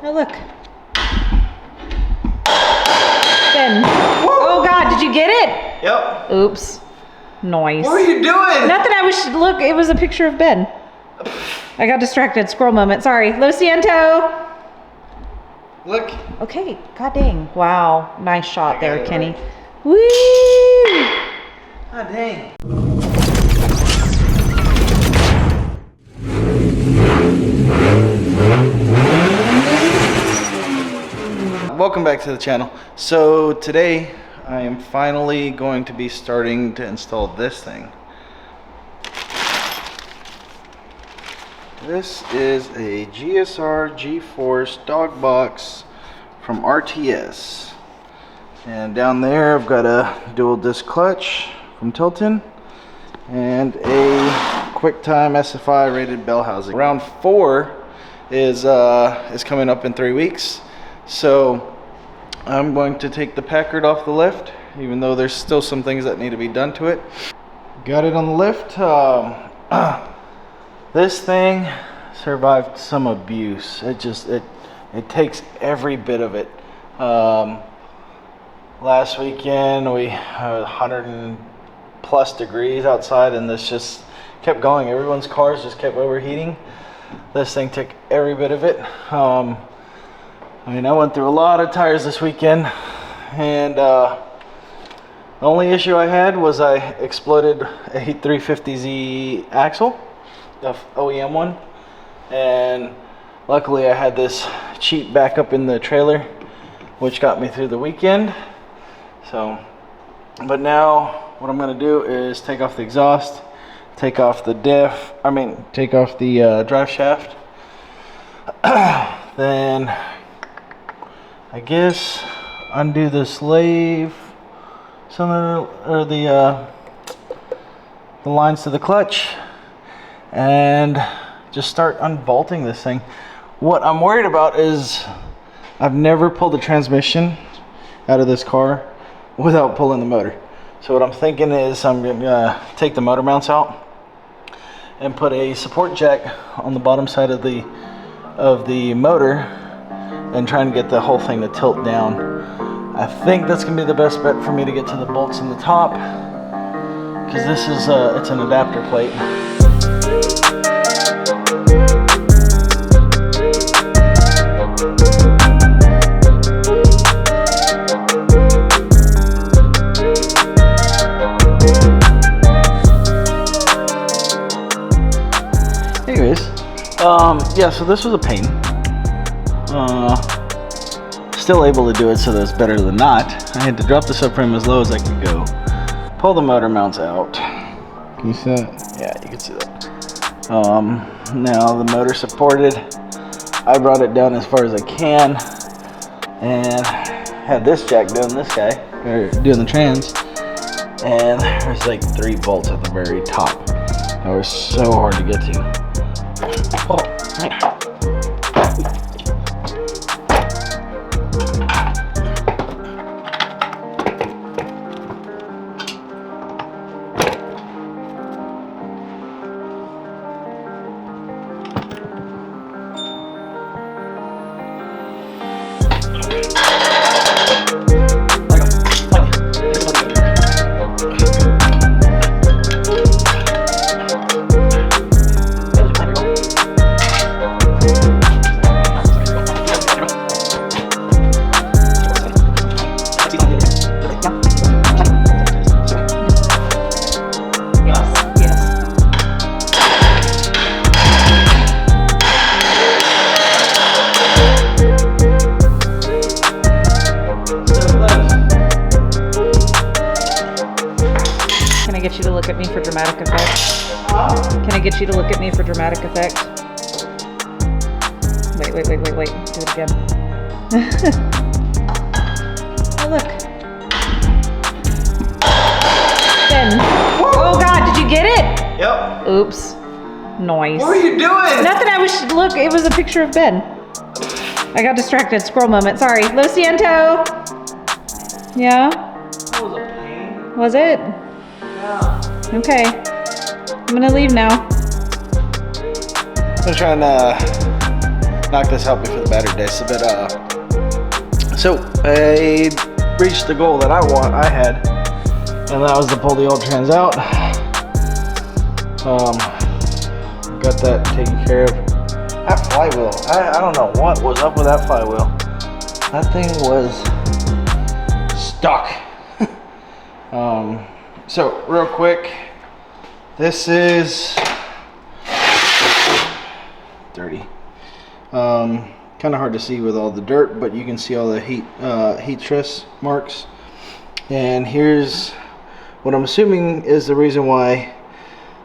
Oh, look. Ben. Oh, God, did you get it? Yep. Oops. Nice. What are you doing? Nothing, I was, look, it was a picture of Ben. I got distracted, squirrel moment, sorry. Lo siento. Look. Okay, god dang. Wow, nice shot there, it Kenny. right. Woo! God dang. Welcome back to the channel. So today I am finally going to be starting to install this thing. This is a GSR G-Force dog box from RTS. And down there I've got a dual disc clutch from Tilton and a QuickTime SFI rated bell housing. Round 4 is coming up in 3 weeks. So I'm going to take the Packard off the lift, even though there's still some things that need to be done to it. Got it on the lift. This thing survived some abuse. It takes every bit of it. Last weekend we had 100+ degrees outside, and this just kept going. Everyone's cars just kept overheating. This thing took every bit of it. I mean, I went through a lot of tires this weekend, and the only issue I had was I exploded a 350Z axle, the OEM one, and luckily I had this cheap backup in the trailer, which got me through the weekend. So, but now what I'm gonna do is take off the exhaust, take off the take off the drive shaft, then I guess undo the slave, or the lines to the clutch, and just start unbolting this thing. What I'm worried about is I've never pulled the transmission out of this car without pulling the motor. So what I'm thinking is I'm gonna take the motor mounts out and put a support jack on the bottom side of the motor and trying to get the whole thing to tilt down. I think that's gonna be the best bet for me to get to the bolts in the top, because this is it's an adapter plate. Anyways, yeah, so this was a pain. Still able to do it, so that's better than not. I had to drop the subframe as low as I could go. Pull the motor mounts out. Can you see that? Yeah, you can see that. Now the motor supported. I brought it down as far as I can, and had this jack doing this guy, or doing the trans, and there's like 3 bolts at the very top. That was so hard to get to. Oh, right. Get you to look at me for dramatic effect? Can I get you to look at me for dramatic effect? Wait. Do it again. Oh, look. Ben. Oh, God, did you get it? Yep. Oops. Nice. What are you doing? Nothing, I was, look, it was a picture of Ben. I got distracted, squirrel moment, sorry. Lo siento. Yeah? That was a pain. Was it? Yeah. Okay. I'm gonna leave now. I'm trying to knock this out before the battery dies. But so I reached the goal that I had, and that was to pull the old trans out. Got that taken care of. That flywheel, I don't know what was up with that flywheel. That thing was stuck. So real quick, this is dirty. Kind of hard to see with all the dirt, but you can see all the heat stress marks. And here's what I'm assuming is the reason why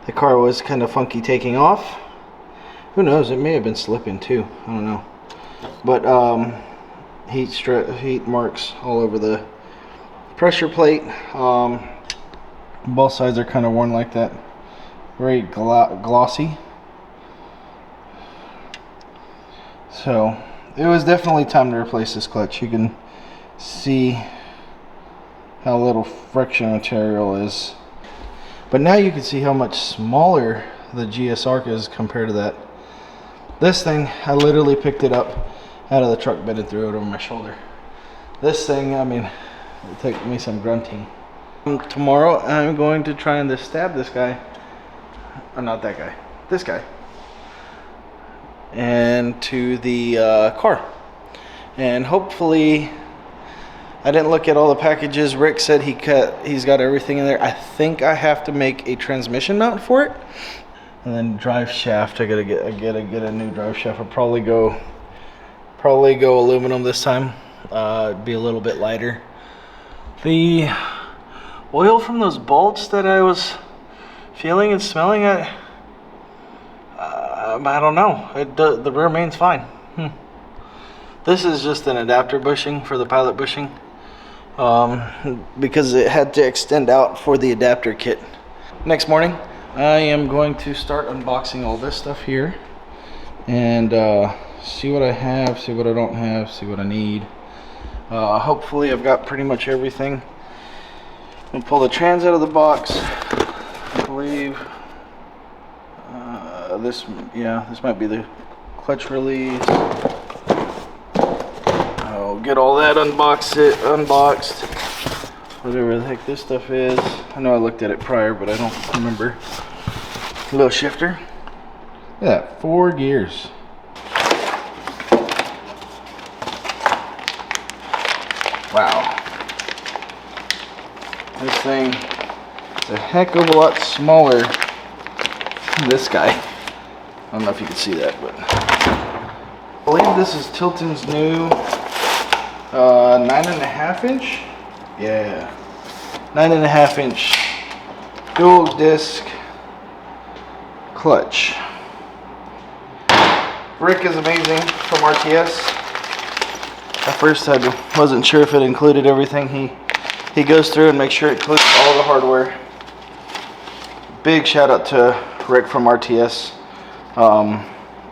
the car was kind of funky taking off. Who knows? It may have been slipping too. I don't know. But heat marks all over the pressure plate. Both sides are kind of worn like that. Very glossy. So it was definitely time to replace this clutch. You can see how little friction material is. But now you can see how much smaller the GS Arc is compared to that. This thing, I literally picked it up out of the truck bed and threw it over my shoulder. This thing, I mean, it took me some grunting. Tomorrow I'm going to try and stab this guy, or not that guy, this guy, and to the car. And hopefully, I didn't look at all the packages. Rick said he's got everything in there. I think I have to make a transmission mount for it. And then drive shaft, I gotta get a new drive shaft. I'll probably go aluminum this time. Be a little bit lighter. The oil from those bolts that I was feeling and smelling, I don't know. The rear main's fine. This is just an adapter bushing for the pilot bushing, because it had to extend out for the adapter kit. Next morning, I am going to start unboxing all this stuff here and see what I have, see what I don't have, see what I need. Hopefully I've got pretty much everything. I'm gonna pull the trans out of the box. I believe this might be the clutch release. I'll get all that unboxed, whatever the heck this stuff is. I know I looked at it prior, but I don't remember. A little shifter. Look at that, 4 gears. Wow. This thing is a heck of a lot smaller than this guy. I don't know if you can see that, but I believe this is Tilton's new 9.5 inch. Yeah, 9.5 inch dual disc clutch. Rick is amazing from RTS. At first I wasn't sure if it included everything. He goes through and makes sure it includes all the hardware. Big shout out to Rick from RTS.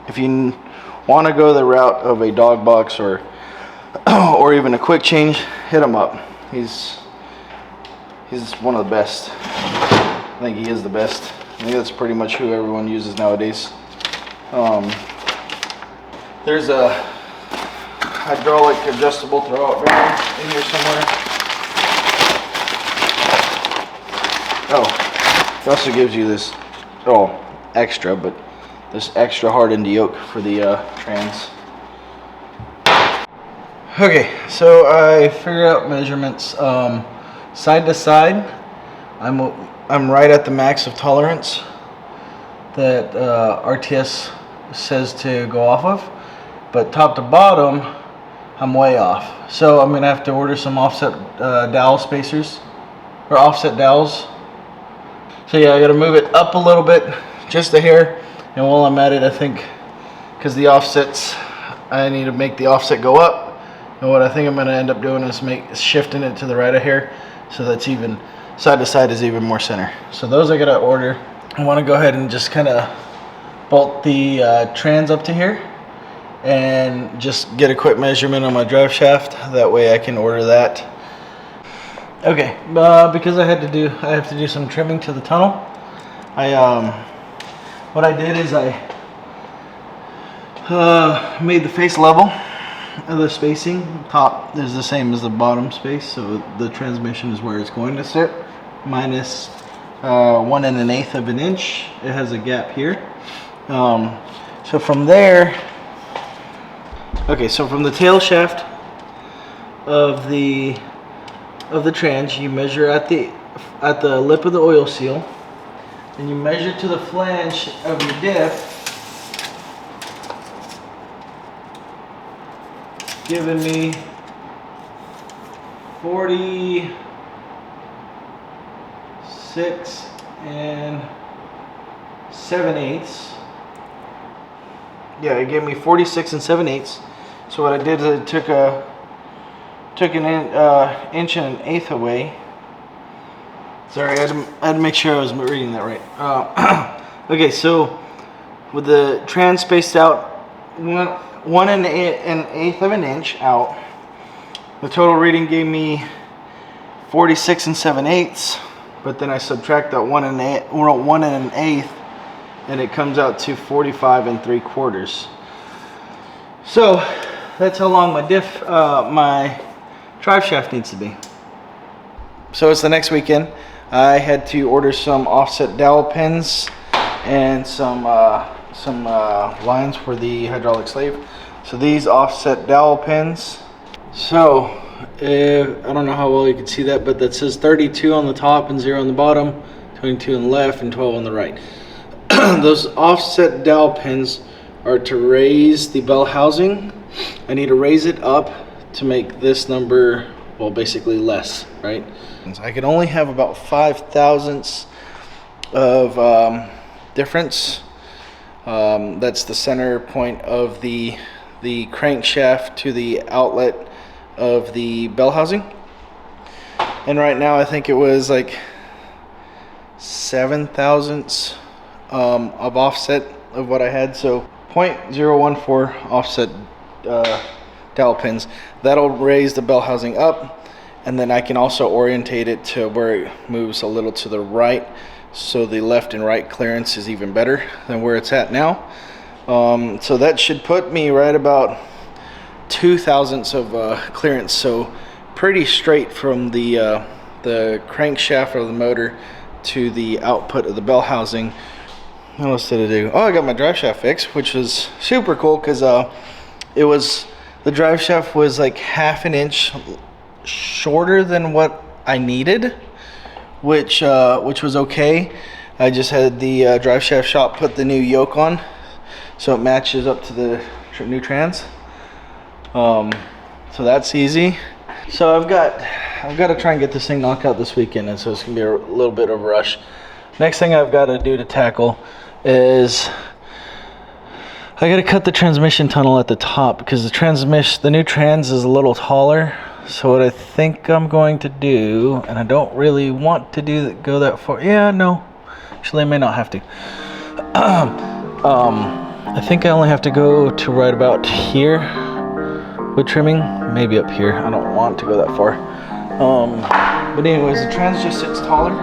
If you want to go the route of a dog box or even a quick change, hit him up. He's one of the best. I think he is the best. I think that's pretty much who everyone uses nowadays. There's a hydraulic adjustable throwout valve in here somewhere. Oh, it also gives you this, extra, but this extra hardened yoke for the trans. Okay, so I figured out measurements. Side to side, I'm right at the max of tolerance that RTS says to go off of, but top to bottom, I'm way off. So I'm gonna have to order some offset dowel spacers, or offset dowels. So yeah, I gotta move it up a little bit, just a hair. And while I'm at it, I think, because the offsets, I need to make the offset go up. And what I think I'm gonna end up doing is shifting it to the right a hair, so that's even, side to side is even more center. So those I gotta order. I wanna go ahead and just kinda bolt the trans up to here and just get a quick measurement on my drive shaft. That way I can order that. Okay, because I have to do some trimming to the tunnel. What I did is I Made the face level. The spacing top is the same as the bottom space, so the transmission is where it's going to sit, minus 1 1/8 of an inch. It has a gap here. So from there, okay, so from the tail shaft of the trans, you measure at the lip of the oil seal, and you measure to the flange of your diff, giving me 46 7/8. Yeah, it gave me 46 7/8. So what I did is I took an inch and 1/8 away. Sorry, I had to make sure I was reading that right. Okay, so with the trans spaced out 1 1/8 of an inch out, the total reading gave me 46 7/8. But then I subtract that 1 1/8, and it comes out to 45 3/4. So that's how long my my drive shaft needs to be. So it's the next weekend. I had to order some offset dowel pins and some lines for the hydraulic slave. So these offset dowel pins. So I don't know how well you can see that, but that says 32 on the top and 0 on the bottom, 22 on the left and 12 on the right. Those offset dowel pins are to raise the bell housing. I need to raise it up to make this number, well, basically less, right? I can only have about 5/1000 of difference. That's the center point of the crankshaft to the outlet of the bell housing. And right now I think it was like 7/1000 of offset of what I had. So 0.014 offset dowel pins. That'll raise the bell housing up, and then I can also orientate it to where it moves a little to the right, so the left and right clearance is even better than where it's at now. So that should put me right about 0.02 of clearance, so pretty straight from the crankshaft of the motor to the output of the bell housing. What else did I do? Oh, I got my drive shaft fixed, which was super cool because the drive shaft was like 1/2 inch shorter than what I needed, which was okay. I just had the drive shaft shop put the new yoke on, so it matches up to the new trans. So that's easy. So I've got to try and get this thing knocked out this weekend, and so it's gonna be a little bit of a rush. Next thing I've got to do to tackle is I got to cut the transmission tunnel at the top, because the new trans is a little taller. So what I think I'm going to do, and I don't really want to go that far. Yeah, no, actually I may not have to. I think I only have to go to right about here with trimming, maybe up here. I don't want to go that far. But anyways, the trans just sits taller.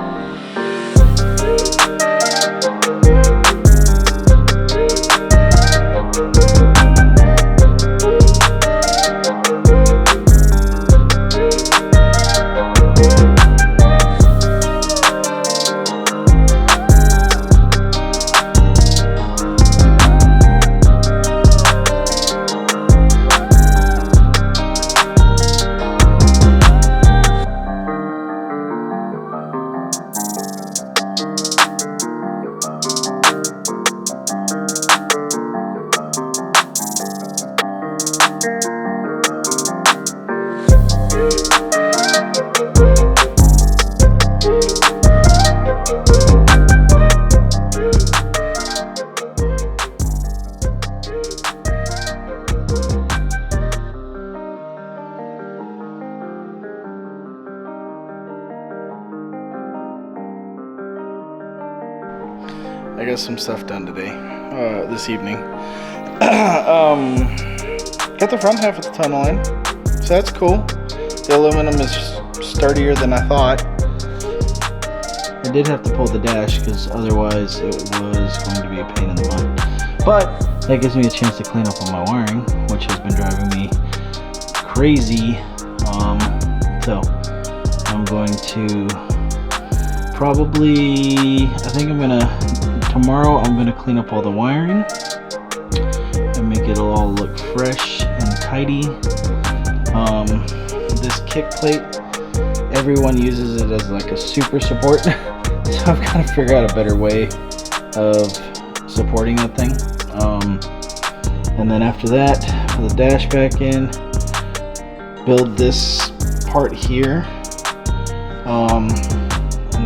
I got some stuff done today, this evening. Got the front half of the tunnel in, so that's cool. The aluminum is sturdier than I thought. I did have to pull the dash because otherwise it was going to be a pain in the butt. But that gives me a chance to clean up on my wiring, which has been driving me crazy. So I'm going to probably, tomorrow I'm gonna clean up all the wiring and make it all look fresh and tidy. This kick plate, everyone uses it as like a super support. So I've got to figure out a better way of supporting that thing. And then after that, put the dash back in, build this part here, and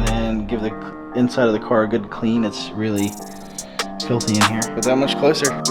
then give the inside of the car a good clean. It's really filthy in here, but that much closer.